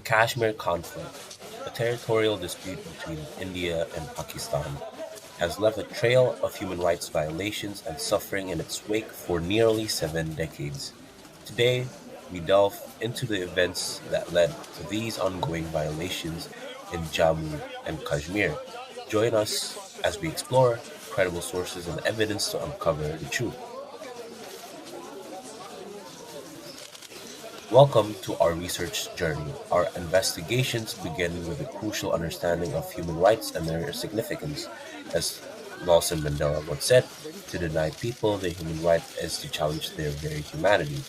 Kashmir conflict, a territorial dispute between India and Pakistan, has left a trail of human rights violations and suffering in its wake for nearly 7 decades. Today, we delve into the events that led to these ongoing violations in Jammu and Kashmir. Join us as we explore credible sources and evidence to uncover the truth. Welcome to our research journey. Our investigations begin with a crucial understanding of human rights and their significance. As Nelson Mandela once said, to deny people the human right is to challenge their very humanity.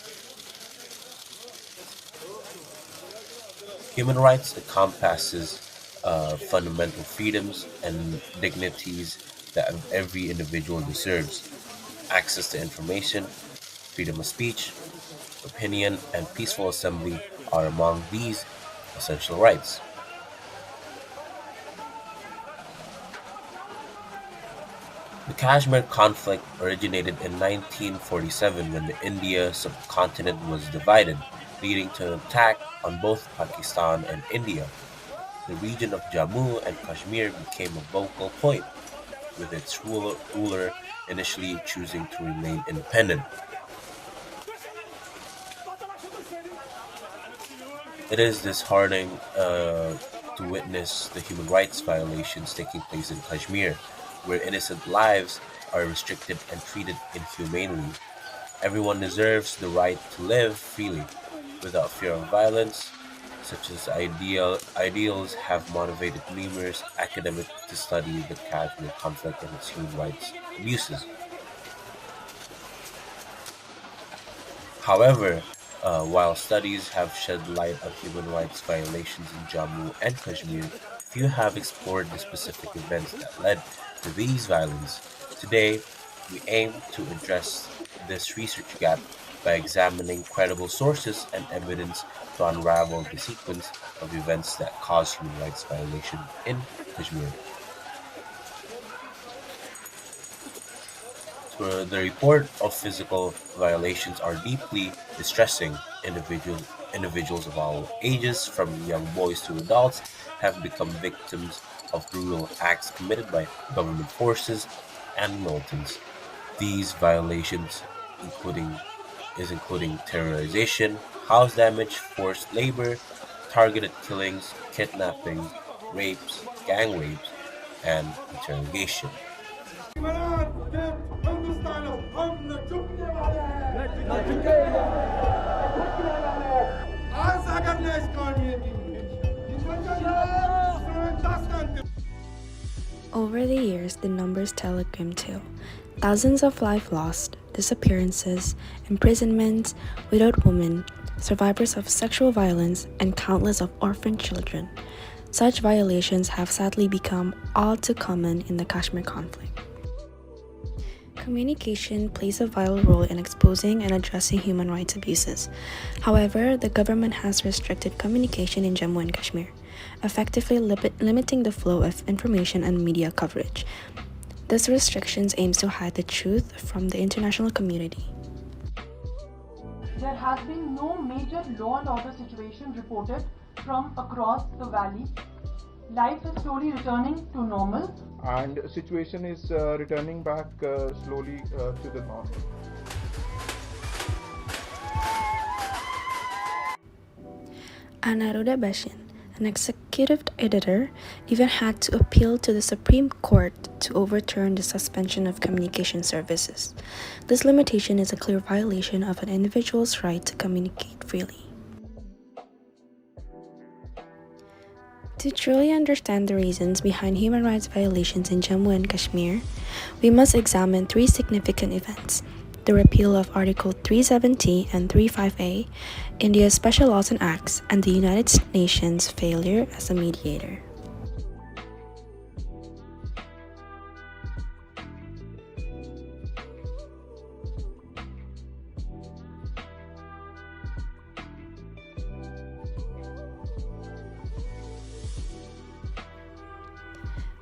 Human rights encompasses fundamental freedoms and dignities that every individual deserves. Access to information, freedom of speech, opinion, and peaceful assembly are among these essential rights. The Kashmir conflict originated in 1947 when the India subcontinent was divided, leading to an attack on both Pakistan and India. The region of Jammu and Kashmir became a focal point, with its ruler initially choosing to remain independent. It is disheartening to witness the human rights violations taking place in Kashmir, where innocent lives are restricted and treated inhumanely. Everyone deserves the right to live freely, without fear of violence, such as ideals have motivated numerous academics to study the Kashmir conflict and its human rights abuses. However, while studies have shed light on human rights violations in Jammu and Kashmir, few have explored the specific events that led to these violence. Today, we aim to address this research gap by examining credible sources and evidence to unravel the sequence of events that caused human rights violation in Kashmir. The report of physical violations are deeply distressing. Individuals of all ages, from young boys to adults, have become victims of brutal acts committed by government forces and militants. These violations including including terrorization, house damage, forced labor, targeted killings, kidnapping, rapes, gang rapes, and interrogation. Over the years, the numbers tell a grim tale. Thousands of lives lost, disappearances, imprisonments, widowed women, survivors of sexual violence, and countless of orphaned children. Such violations have sadly become all too common in the Kashmir conflict. Communication plays a vital role in exposing and addressing human rights abuses. However, the government has restricted communication in Jammu and Kashmir, effectively limiting the flow of information and media coverage. This restrictions aims to hide the truth from the international community. There has been no major law and order situation reported from across the valley. Life is slowly returning to normal. And situation is returning back slowly to the normal. Anaruda Bashin, an executive editor, even had to appeal to the Supreme Court to overturn the suspension of communication services. This limitation is a clear violation of an individual's right to communicate freely. To truly understand the reasons behind human rights violations in Jammu and Kashmir, we must examine three significant events: the repeal of Article 370 and 35A, India's special laws and acts, and the United Nations' failure as a mediator.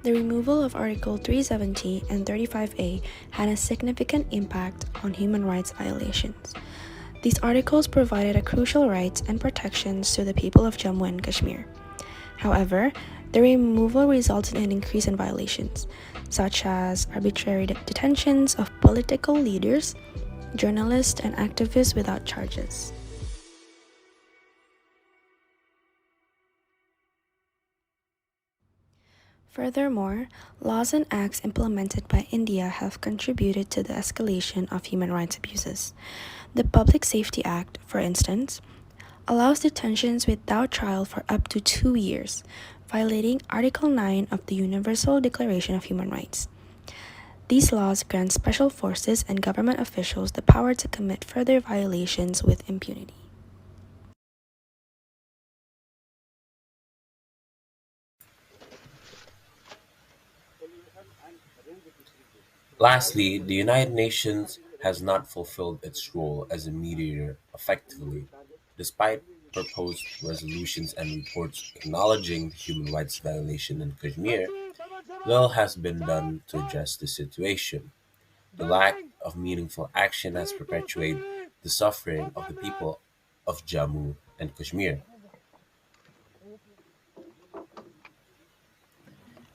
The removal of Article 370 and 35A had a significant impact on human rights violations. These articles provided a crucial rights and protections to the people of Jammu and Kashmir. However, the removal resulted in an increase in violations, such as arbitrary detentions of political leaders, journalists, and activists without charges. Furthermore, laws and acts implemented by India have contributed to the escalation of human rights abuses. The Public Safety Act, for instance, allows detentions without trial for up to 2 years, violating Article 9 of the Universal Declaration of Human Rights. These laws grant special forces and government officials the power to commit further violations with impunity. Lastly, the United Nations has not fulfilled its role as a mediator effectively, despite proposed resolutions and reports acknowledging the human rights violation in Kashmir. Little has been done to address the situation. The lack of meaningful action has perpetuated the suffering of the people of Jammu and Kashmir.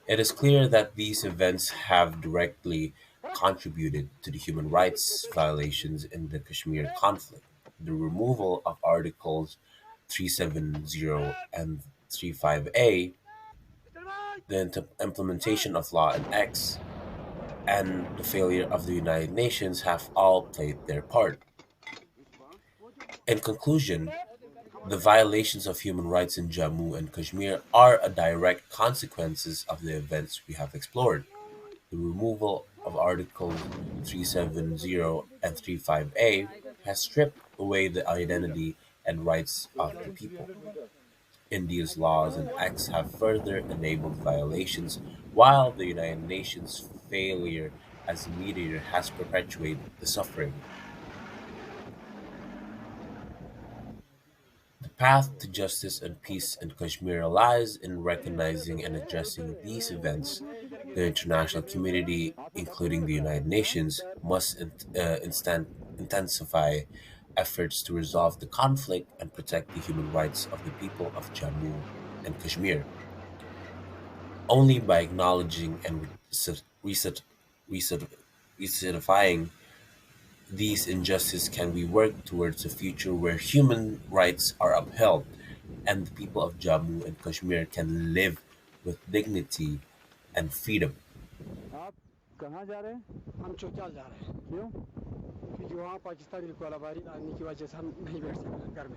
It is clear that these events have directly contributed to the human rights violations in the Kashmir conflict. The removal of Articles 370 and 35A, the implementation of Law and X, and the failure of the United Nations have all played their part. In conclusion, the violations of human rights in Jammu and Kashmir are a direct consequences of the events we have explored. The removal of Articles 370 and 35A has stripped away the identity and rights of the people. India's laws and acts have further enabled violations, while the United Nations' failure as a mediator has perpetuated the suffering. The path to justice and peace in Kashmir lies in recognizing and addressing these events. The international community, including the United Nations, must intensify efforts to resolve the conflict and protect the human rights of the people of Jammu and Kashmir. Only by acknowledging and reset, recertifying these injustices can we work towards a future where human rights are upheld and the people of Jammu and Kashmir can live with dignity and freedom. आप कहाँ जा रहे हैं? हम चौचाल जा रहे हैं। क्यों? क्योंकि वहाँ पाकिस्तानी गोलाबारी आने की वजह से हम नहीं बैठ सकते घर में।